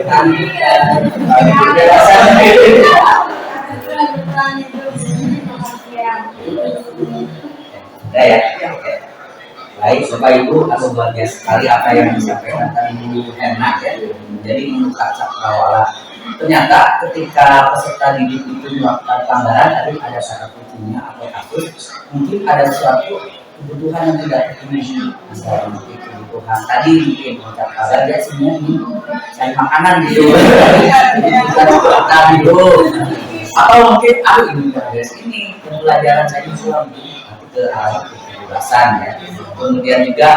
Udah ya. Baik, Bapak Ibu, aku luar biasa sekali apa yang disampaikan tadi Bu Hena ya. Jadi menurut Cakrawala, ternyata ketika peserta didik itu melakukan pelanggaran, tadi ada kata kuncinya atau kasus, mungkin ada suatu kebutuhan yang tidak terpenuhi, misalnya mungkin kebutuhan tadi mungkin Cakrawala dia sebenarnya cari makanan gitu, gitu, atau mungkin aku ini beres ini pembelajaran saya suami ke arah kebebasan ya. Kemudian juga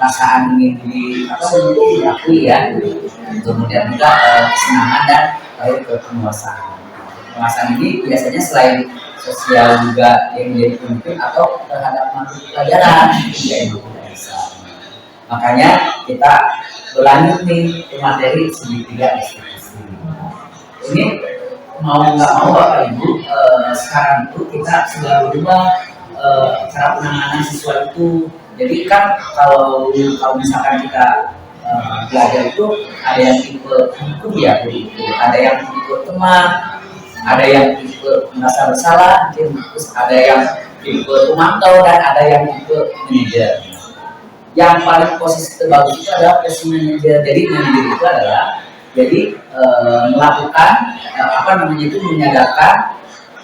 perasaan ingin diakui ya. Kemudian juga kesenangan dan kepuasan. Kepuasan ini biasanya selain sosial juga yang menjadi pemimpin atau terhadap materi pelajaran yang bisa. Makanya kita berlanjut nih ke materi segitiga ekspresi. Ini mau nggak mau Bapak Ibu, sekarang itu kita sudah berubah cara penanganan siswa itu. Jadi kan kalau misalkan kita belajar itu ada yang tipe hukum ya, ada yang tipe teman, ada yang tipe merasa bersalah, terus ada yang tipe pemantau dan ada yang tipe manajer. Yang paling posisi terbagus itu adalah posisi manajer. Jadi manajer itu adalah melakukan menyadarkan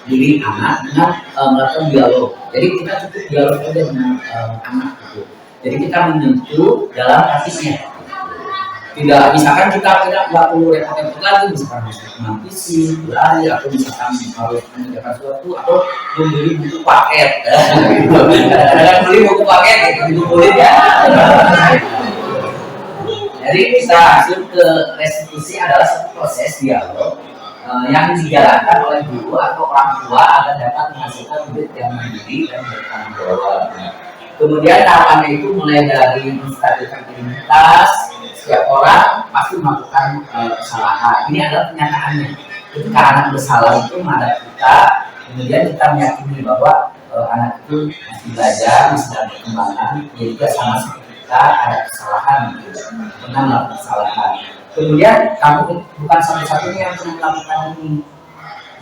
diri anak dengan melakukan dialog. Jadi kita cukup dialog aja dengan anak itu. Jadi kita menyentuh dalam hatinya. Tidak, misalkan kita tidak perlu repot-repot lagi, misalkan harus mengisi, berlari, atau misalkan harus mengerjakan sesuatu atau membeli buku paket. Kadang-kadang beli buku paket itu boleh ya. Jadi kita hasil ke restitusi adalah satu proses dialog yang dijalankan oleh guru atau orang tua agar dapat menghasilkan murid yang mandiri dan bertanggung jawab. Kemudian tahapannya itu mulai dari menstabilkan identitas. Setiap orang pasti melakukan kesalahan. Ini adalah kenyataannya. Ketika anak bersalah itu menghadap kita, kemudian kita meyakini bahwa anak itu masih belajar, masih dalam perkembangan, dia juga sama seperti kita ada kesalahan, gitu. Pernah melakukan kesalahan. Kemudian kamu bukan satu-satunya yang pernah melakukan ini.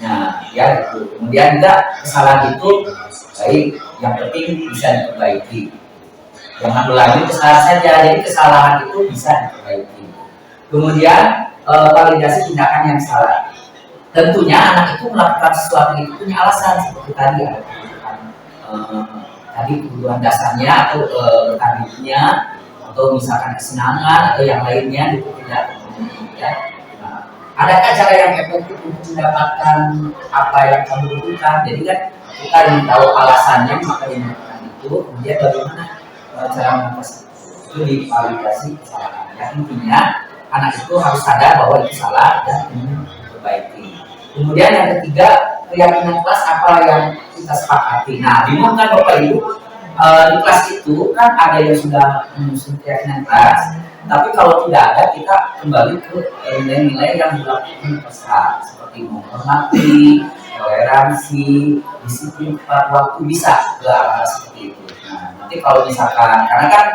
Nah, ya itu. Kemudian juga kesalahan itu baik, yang penting bisa diperbaiki. Jangan ulangi kesalahan saja, jadi kesalahan itu bisa diperbaiki. Kemudian validasi tindakan yang salah. Tentunya anak itu melakukan sesuatu itu punya alasan seperti tadi ada tadi kebutuhan dasarnya atau tadinya atau misalkan kesenangan atau yang lainnya itu tidak ya. Nah, adakah cara yang efektif untuk mendapatkan apa yang kamu butuhkan? Jadi kan kita ingin tahu alasannya maka dilakukan itu. Kemudian bagaimana cara mengatasi itu divalidasi kesalahan. Yang intinya anak itu harus sadar bahwa itu salah dan ingin diperbaiki. Kemudian yang ketiga, keyakinan kelas apa yang kita sepakati. Nah, bingung kan Bapak Ibu, di kelas itu kan ada yang sudah menyusun keyakinan kelas, tapi kalau tidak ada kita kembali ke nilai-nilai yang dilakukan peserta seperti menghormati, toleransi, disiplin tepat waktu, bisa ke arah seperti itu. Nah, nanti kalau misalkan karena kan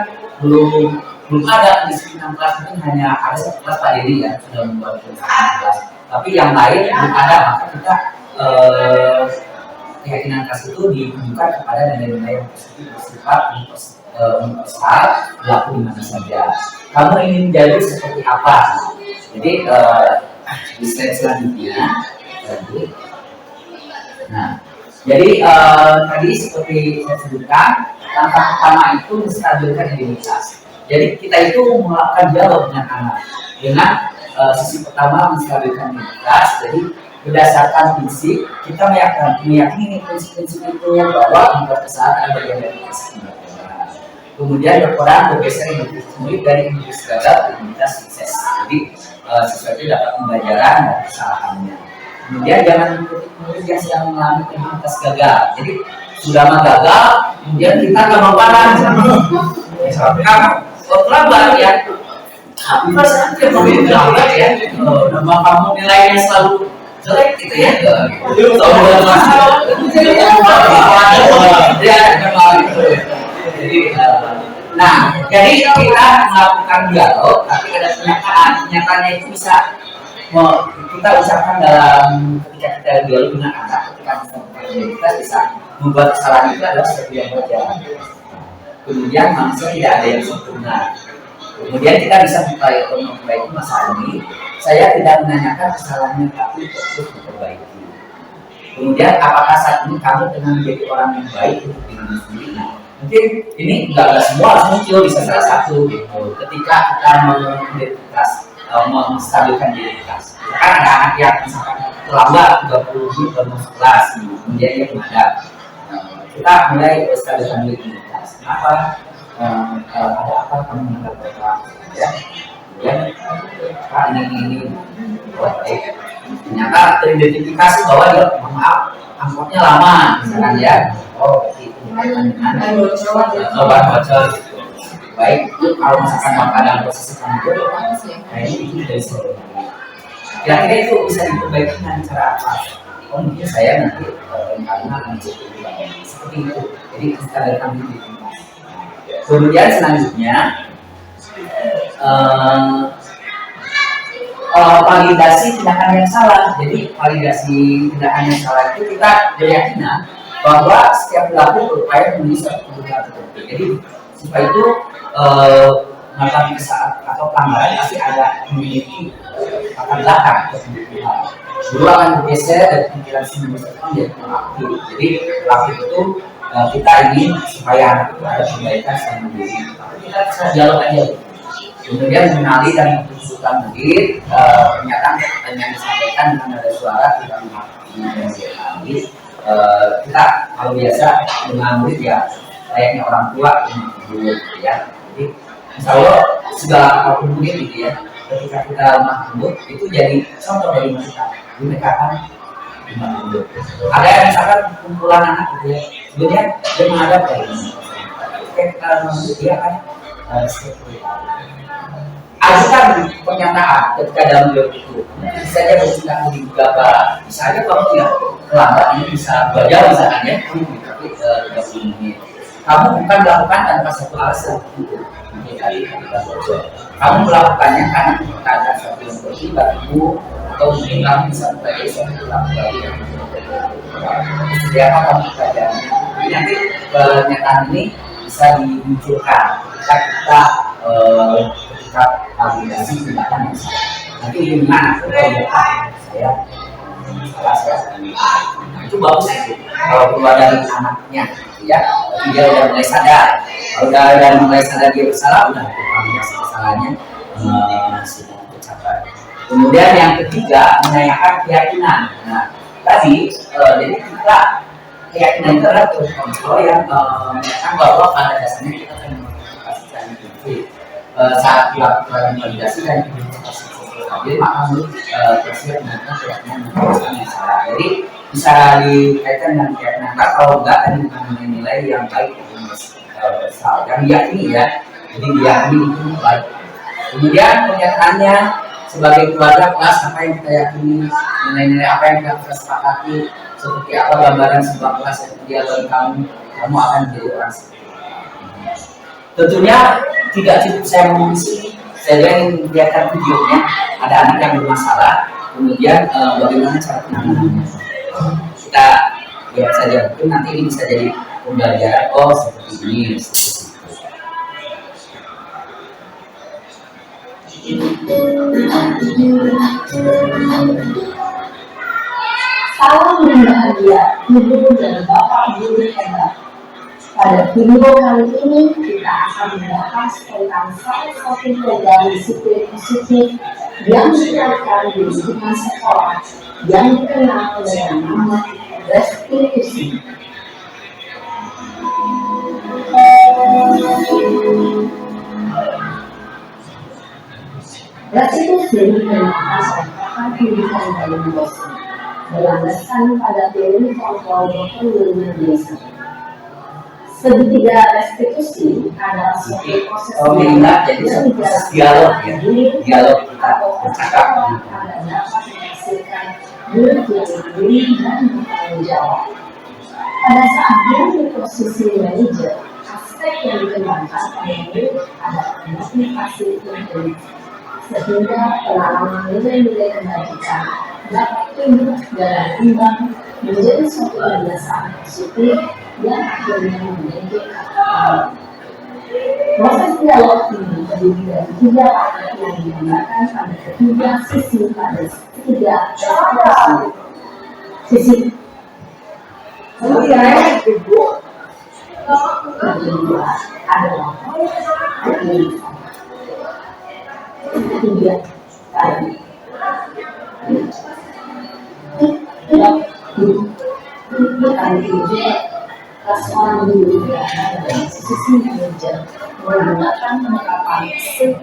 belum ada disiplin kelas, mungkin hanya ada satu kelas Pak Dedi ya sudah membuat disiplin kelas, tapi yang lain belum ada, maka kita keyakinan kelas itu ditunjukkan kepada nilai-nilai yang positif bersifat universal, berlaku di mana saja. Kamu ingin menjadi seperti apa? Jadi di slide selanjutnya. Nah, jadi tadi seperti saya sebutkan, langkah pertama itu menstabilkan identitas. Jadi kita itu melakukan dialog dengan anak. Dengan sisi pertama menstabilkan identitas. Jadi berdasarkan prinsip kita meyakini prinsip-prinsip itu bahwa membuat kesalahan ada bagian dari prinsip. Kemudian berperan bergeser murid dari identitas gagal ke identitas sukses. Jadi siswa itu dapat pembelajaran dari kesalahannya. Kemudian jangan mengikuti murid yang sedang mengalami identitas gagal. Jadi sudah gagal, kemudian kita kemapanan. Terlambat ya. Tapi perasaan dia mau terlambat ya. Nama kamu nilainya selalu jelek gitu ya. Jadi Nah, jadi kita melakukan dialog, tapi ada kenyataan. Kenyataannya itu bisa kita usahakan dalam ketika kita dialog dengan anak, ketika kita bisa membuat kesalahan itu adalah sesuatu yang wajar. Kemudian manusia tidak ada yang sempurna. Kemudian kita bisa memperbaiki masalah ini. Saya tidak menanyakan kesalahannya, tapi terus memperbaiki. Kemudian apakah saat ini kamu tengah menjadi orang yang baik untuk diri sendiri? Nah, mungkin ini nggak semua harus muncul, bisa salah satu gitu. Ketika kita mengidentitas, menstabilkan identitas. Misalkan ada anak yang misalkan terlambat 30 menit baru masuk kelas, kemudian dia menghadap. Kita mulai stabilkan identitas. Kenapa? Ada apa kamu menghadap bapak? Ya, kemudian Pak ini buat baik. Ternyata teridentifikasi bahwa dia maaf angkotnya lama, misalkan ya. Oh, berarti itu dengan obat bocor gitu. Baik, kalau misalkan bapak dalam proses kamu kayaknya itu dari seluruh. Kira-kira itu bisa diperbaiki dengan cara apa? Oh, mungkin saya nanti karena akan seperti itu. Jadi kita datang di kemudian selanjutnya validasi tindakan yang salah. Jadi validasi tindakan yang salah itu kita berkeyakinan bahwa setiap pelaku berupaya memenuhi suatu kebutuhan tertentu. Jadi supaya itu melakukan kesalahan atau pelanggaran pasti ada memiliki latar belakang kebutuhan. Dulu akan bergeser dari pikiran menjadi pelaku. Jadi pelaku itu kita ingin supaya anak itu ada perbaikan selama mandiri. Kita bisa dialog aja. Kemudian mengenali dan menunjukkan murid, pernyataan yang disampaikan dengan ada suara tidak menghakimi. Kita kalau biasa dengan murid ya layaknya orang tua murid ya. Jadi insya Allah segala apapun murid gitu ya. Ketika kita lemah lembut itu jadi contoh dari kita. Pendekatan lemah lembut. Ada yang misalkan kumpulan anak gitu ya. Kemudian dia menghadap dari ini. Kita lembut dia kan seperti itu. Ajukan pernyataan ketika dalam dialog itu bisa saja bertindak lebih gegabah, bisa aja kalau tidak terlambat ini bisa belajar misalkan ya tapi 30 menit kamu bukan melakukan tanpa satu alasan itu kamu melakukannya karena ada sesuatu yang berbeda bagimu atau mungkin kamu bisa mempelajari suatu lagi yang seperti apa kamu pelajarinya. Jadi nanti pernyataan ini bisa dimunculkan ketika kita validasi tindakan yang salah. Nanti gimana? Saya itu bagus itu. Kalau keluar dari anaknya, ya, dia udah mulai sadar. Kalau udah mulai sadar dia bersalah, udah validasi kesalahannya sudah tercapai. Kemudian yang ketiga menanyakan keyakinan. Nah, tadi jadi kita keyakinan itu adalah kontrol yang menyatakan bahwa pada dasarnya kita akan mengaplikasikan itu. Saat dilakukan validasi dan jadi maka menurut tersirat dengan keyakinan yang salah. Jadi bisa dikaitkan dengan keyakinan kalau enggak tadi dengan nilai yang baik yang diyakini ya. Jadi diyakini itu baik. Kemudian pernyataannya sebagai keluarga kelas apa yang kita yakini, nilai-nilai apa yang kita sepakati, seperti apa gambaran sebuah kelas yang dia bagi kamu akan menjadi orang seperti itu. Tentunya tidak cukup saya ngomong di sini, saya ingin lihatkan videonya. Ada anak yang bermasalah, kemudian bagaimana cara penanganannya. Kita lihat saja, mungkin nanti ini bisa jadi pembelajaran. Oh seperti ini, Salam berbahagia, ibu dan bapak guru hebat. Pada video kali ini kita akan membahas tentang salah satu program disiplin positif yang diterapkan di lingkungan sekolah yang dikenal dengan nama restitusi. Restitusi merupakan salah pendidikan dari dosen berlandaskan pada teori kontrol berkeluarga biasa. Segitiga restitusi adalah suatu proses dialog kita bercakap agar dapat menghasilkan murid yang mandiri dan bertanggung jawab. Pada saat dia di posisi manajer, aspek aspek yang dikembangkan pada murid adalah motivasi intelektual, sehingga pengalaman nilai-nilai kebajikan dapat tumbuh dan kembang menjadi suatu kebiasaan positif yang akhirnya memiliki kata. Proses dialog ini terdiri dari 3 paket yang digambarkan pada ketiga sisi pada ketiga sisi. Kemudian kedua adalah ketiga tadi. Respon dulu dari sisi manajer menggunakan penerapan SIP.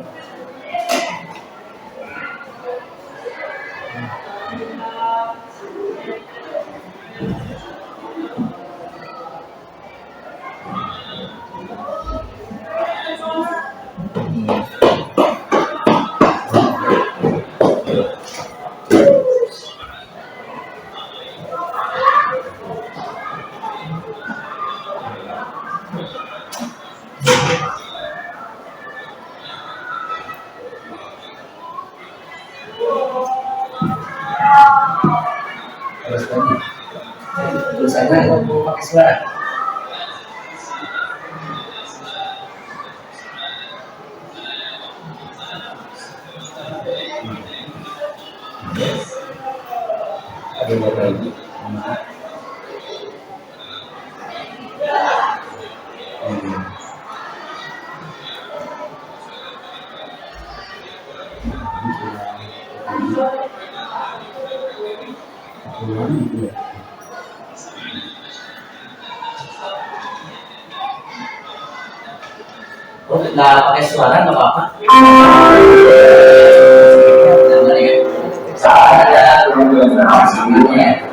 Terus ada yang mau pakai suara. Ada berapa lagi? Oh, nggak pakai suara nggak apa-apa. Jangan ya. Ada semuanya.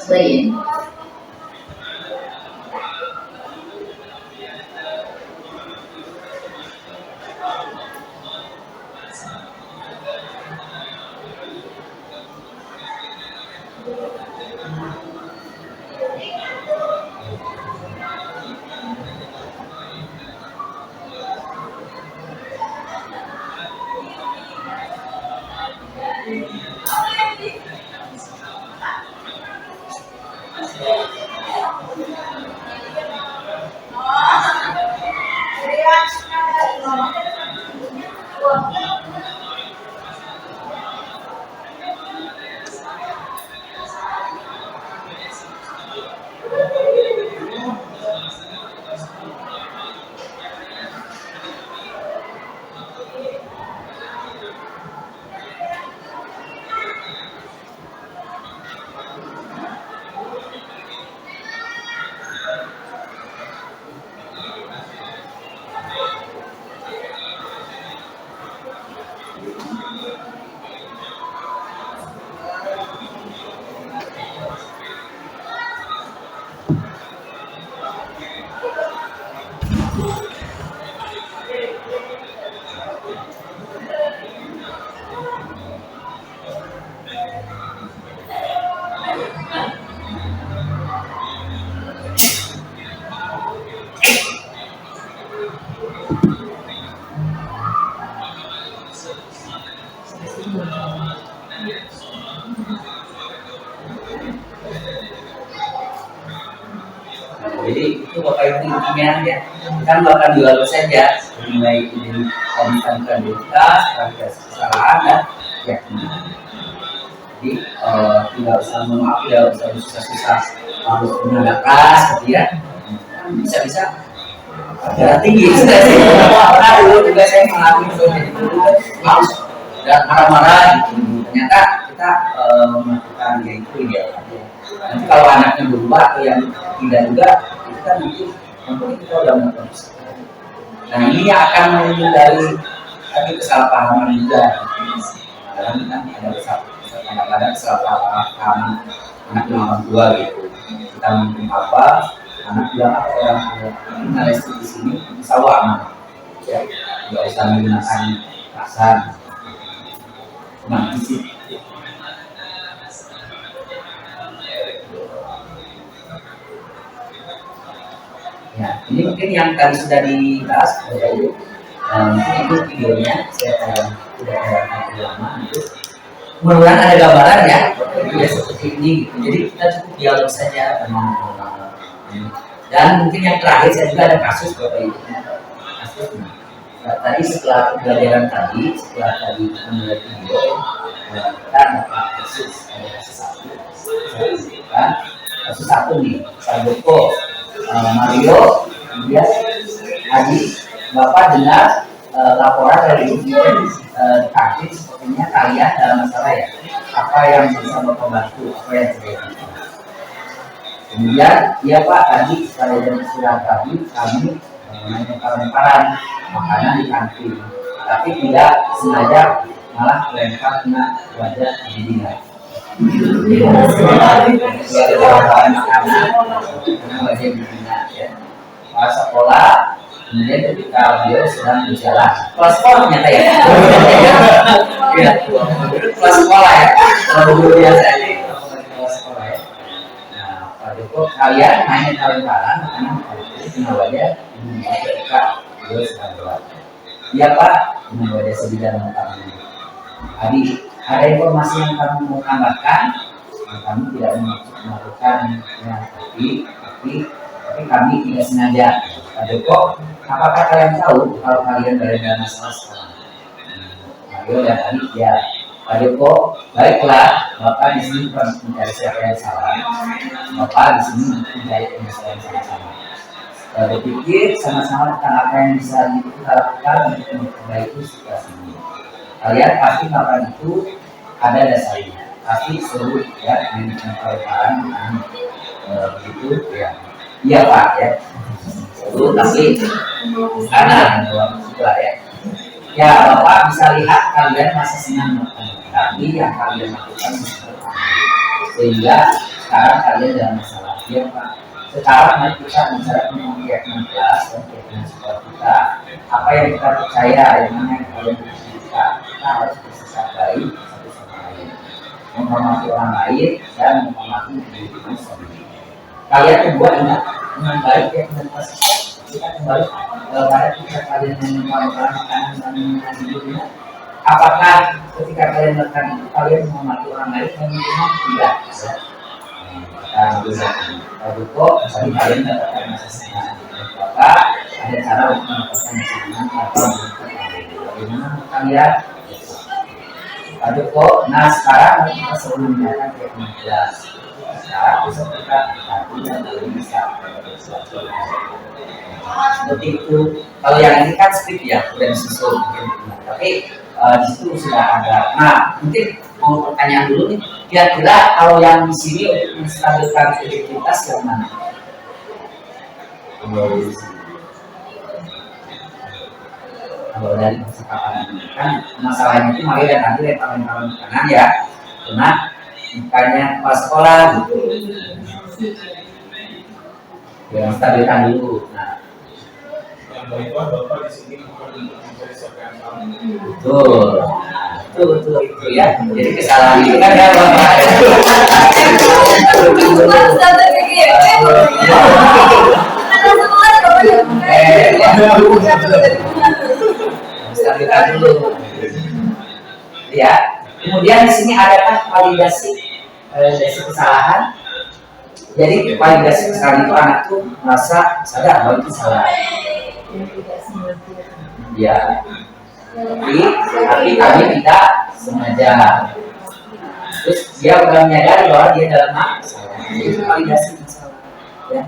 Playing. Jadi itu Bapak Ibu intinya ya, kan bahkan 2% ya menilai ini komitmen kredibilitas, kualitas kesalahan dan keyakinan. Jadi tidak usah memaaf, tidak usah susah-susah harus menada keras, gitu ya. Bisa-bisa darah tinggi sudah sih. Karena dulu juga saya mengalami itu, jadi dulu harus marah-marah gitu. ternyata kita melakukan yang itu ideal aja. Nanti kalau anaknya berubah atau yang tidak juga, itu kan nanti mungkin kita udah melakukan kesalahan. Nah ini yang akan menghindari tadi kesalahpahaman juga. Kadang kan ada kesalahpahaman anak dengan orang tua gitu. Kita mungkin apa, anak bilang apa orang tua. Ini narasi di sini bisa warna, ya, nggak usah menggunakan kasar. Nah, di sini. Ya, ini mungkin yang tadi sudah dibahas Bapak Ibu. Mungkin itu videonya saya tidak terlalu lama itu. Mudah-mudahan ada gambaran ya, itu ya seperti ini. Gitu. Jadi kita cukup dialog saja dengan dan mungkin yang terakhir saya juga ada kasus Bapak Ibu. Kasus. Nah, tadi setelah pembelajaran tadi, setelah tadi memulai video, kita dapat kasus satu. Kasus satu nih, Pak Joko, Mario, kemudian Adi, Bapak dengar laporan dari kantin sepertinya kalian dalam masalah ya. Apa yang bisa Bapak bantu, apa yang terjadi. Kemudian, iya Pak, tadi pada jam istirahat tadi kami melempar-lemparan makanan di kantin, tapi tidak sengaja malah melempar kena wajah bimbingan. Pas sekolah, kemudian ketika beliau sedang berjalan, kelas sekolah ternyata ya, kelas sekolah ya, kalau biasa ini kelas sekolah ya. Nah, Pak Joko, kalian main kalian-kalian, karena kena wajah ketika beliau sedang berjalan. Iya Pak, kena wajah sebidang kami. Adi, ada informasi yang kamu mau tambahkan? Kami tidak melakukan ya, tapi kami tidak sengaja. Pak Joko, apakah kalian tahu kalau kalian berada dalam masalah sekarang? Mario dan Adi, ya. Pak Joko, baiklah, Bapak di sini bukan mencari siapa yang salah. Bapak di sini mencari penyelesaian sama-sama. Berpikir sama-sama tentang apa yang bisa kita lakukan untuk memperbaiki situasi ini. Kalian pasti melakukan itu ada dasarnya, pasti seru ya dengan perubahan begitu ya. Iya Pak ya. Seru tapi karena juga ya. Ya Bapak bisa lihat kalian masih senang melakukan, tapi yang kalian lakukan sehingga sekarang kalian dalam masalah. Iya Pak. Sekarang mari kita bicara tentang keyakinan kelas dan keyakinan sekolah kita. Apa yang kita percaya, yang mana yang kalian kita harus bersikap baik satu sama lain, menghormati orang lain dan menghormati diri kita sendiri. Kalian kedua ingat dengan baik ya dengan kasih kita kembali pada kita kalian mengumpulkan makanan dan minuman di dunia. Apakah ketika kalian melakukan itu kalian menghormati orang lain dan menghormati tidak? Kalau Joko, tadi kalian mendapatkan masa senang. Bapak ada cara untuk mendapatkan masa senang atau bagaimana kalian? Pak Joko, nah sekarang kita selalu menggunakan teknik jelas. Sekarang besok kita tidak bisa seperti itu. Kalau yang ini kan speed ya, udah disusun mungkin. Tapi di situ sudah ada. Nah, mungkin mau pertanyaan dulu nih. Kira-kira kalau yang di sini untuk menstabilkan produktivitas yang mana? Kalau dari percakapan ini kan masalahnya itu Mario dan Adi lempar-lemparan makanan ya, karena bukannya pas sekolah gitu. Ya, stabilkan dulu. Nah, yang baiklah Bapak di sini bukan untuk mencari siapa yang salah. Betul itu ya. Jadi kesalahan itu kan ya Bapak. Stabilkan dulu. Ya. Kemudian di sini adakah validasi kesalahan? Jadi validasi kesalahan itu anak tuh merasa sadar bahwa itu salah. Ya. Tapi kami tidak sengaja. Terus dia udah menyadari bahwa dia dalam masalah. Itu validasi masalah. Ya.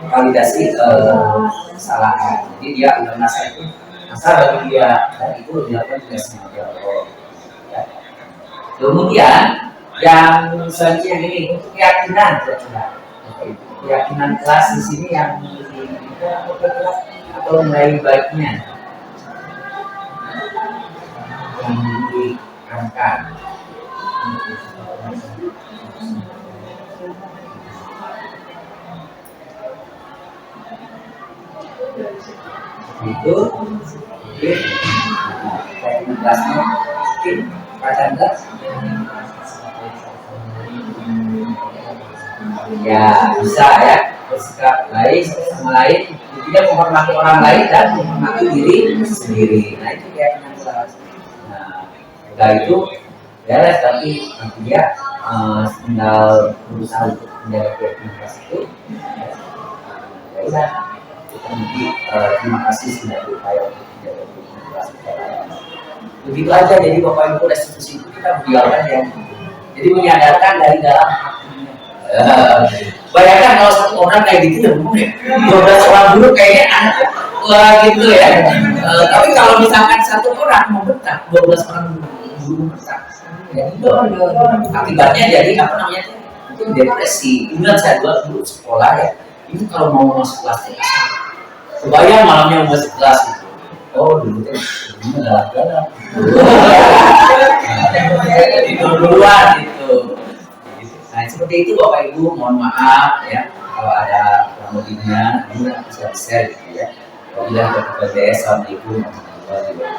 Validasi kesalahan. Jadi dia udah merasa itu masalah bagi dia dan itu dilakukan tidak sengaja. Ya. Kemudian yang selanjutnya ini untuk keyakinan, keyakinan kelas di sini yang atau nilai baiknya yang diangkat. Itu kelasnya Chandra ya bisa ya bersikap baik sama lain, tidak menghormati orang lain dan menghormati diri sendiri. Nah itu keyakinan kelas. Nah udah itu beres, tapi nanti dia tinggal berusaha untuk menjaga keyakinan kelas itu. Ya udah, kita nanti terima kasih sudah berupaya untuk menjaga keyakinan kelas kita. Begitu aja. Jadi Bapak Ibu restitusi itu kita berjalan ya. Jadi menyadarkan dari dalam hatinya. Bayangkan kalau satu orang kayak gitu ya, 12 orang dulu kayaknya wah gitu ya. Tapi kalau misalkan satu orang mau betah, 12 orang dulu betah, ya itu akibatnya jadi apa namanya? Itu depresi. Ingat saya dulu sekolah ya. Ini kalau mau masuk kelas ya, kebayang malamnya mau masuk kelas itu. Oh dulu kan ini galak-galak. Tidur duluan itu. Nah seperti itu Bapak Ibu, mohon maaf ya kalau ada kurang lebihnya, ini bisa share gitu ya. Wabillahi taufiq wal hidayah.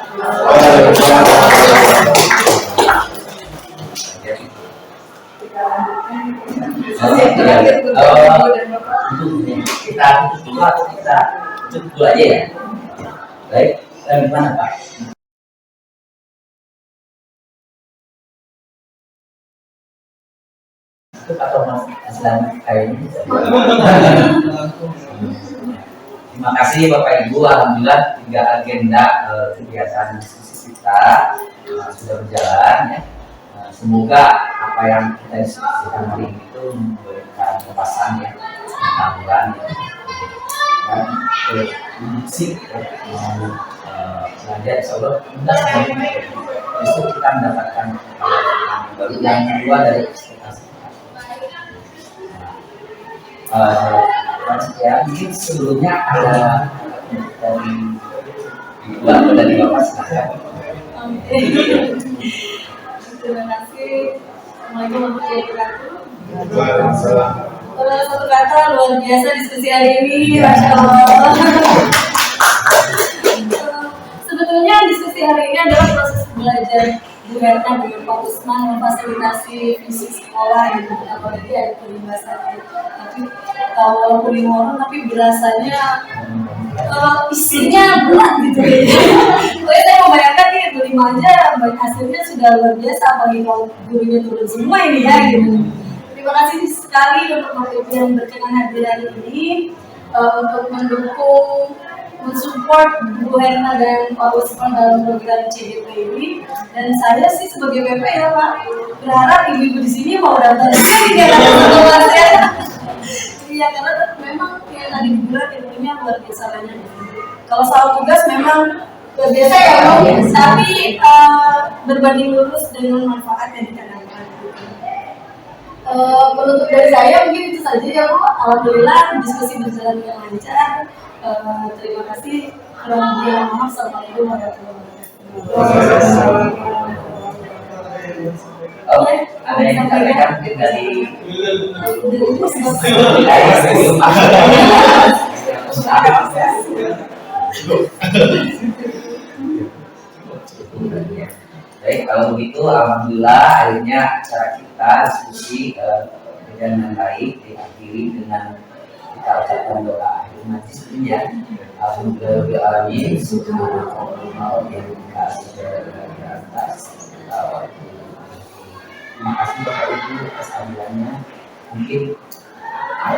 Assalamualaikum warahmatullahi wabarakatuh. Kita tutup atau kita tutup aja ya. Baik, gimana Pak? Atau sedang kayak ini. Terima kasih Bapak Ibu, alhamdulillah 3 agenda kegiatan diskusi kita sudah berjalan ya. Semoga apa yang kita diskusikan hari ini itu memberikan wawasan ya, pengetahuan ya, dan produksi mau belajar insya Allah mudah sekali. Justru kita mendapatkan baru yang kedua dari ekspektasi. Ya mungkin sebelumnya ada dari Ibu atau dari Bapak silakan. Terima kasih. Assalamualaikum warahmatullahi wabarakatuh. Waalaikumsalam. Satu kata luar biasa diskusi hari ini, Masya Allah. Sebetulnya diskusi hari ini adalah proses belajar Bu Herna dengan Pak Usman memfasilitasi visi sekolah gitu, apalagi ada peribahasa. Tapi walaupun lima tapi berasanya isinya berat gitu ya. Pokoknya saya membayangkan nih berlima aja hasilnya sudah luar biasa, apalagi kalau gurunya turun semua ini ya gitu. Terima kasih sekali untuk Bapak Ibu yang berkenan hadir hari ini untuk mendukung, mensupport Bu Herna dan Pak Usman dalam program CDP ini. Dan saya sih sebagai PP ya Pak, berharap ibu-ibu di sini mau datang sekali ya teman-teman saya. Iya, karena memang yang tadi dibilang ilmunya luar biasa banyak. Kalau soal tugas memang luar biasa ya Pak, tapi berbanding lurus dengan manfaat yang ditanamkan. Penutup dari saya mungkin itu saja ya Bu. Alhamdulillah diskusi berjalan dengan lancar. Terima kasih. Kurang lebih mohon maaf. Assalamualaikum warahmatullahi wabarakatuh. Oke, ada yang disampaikan dari Baik, kalau begitu alhamdulillah akhirnya acara kita diskusi dengan baik diakhiri dengan kita ucapkan doa akhir majlis ini ya. Alhamdulillahirobbilalamin, subhanallah wa bihamdihi. Terima kasih Bapak Ibu atas kehadirannya. Mungkin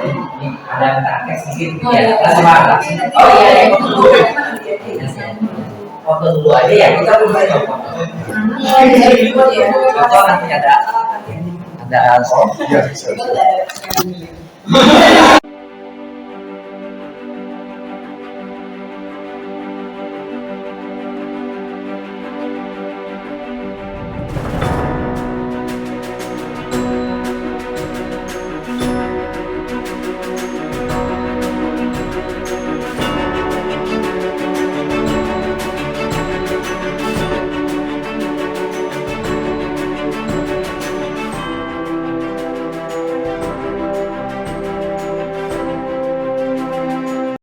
ini ada target sedikit ya. Oh iya, foto dulu aja ya. Kita belum ada foto. Foto nanti ada.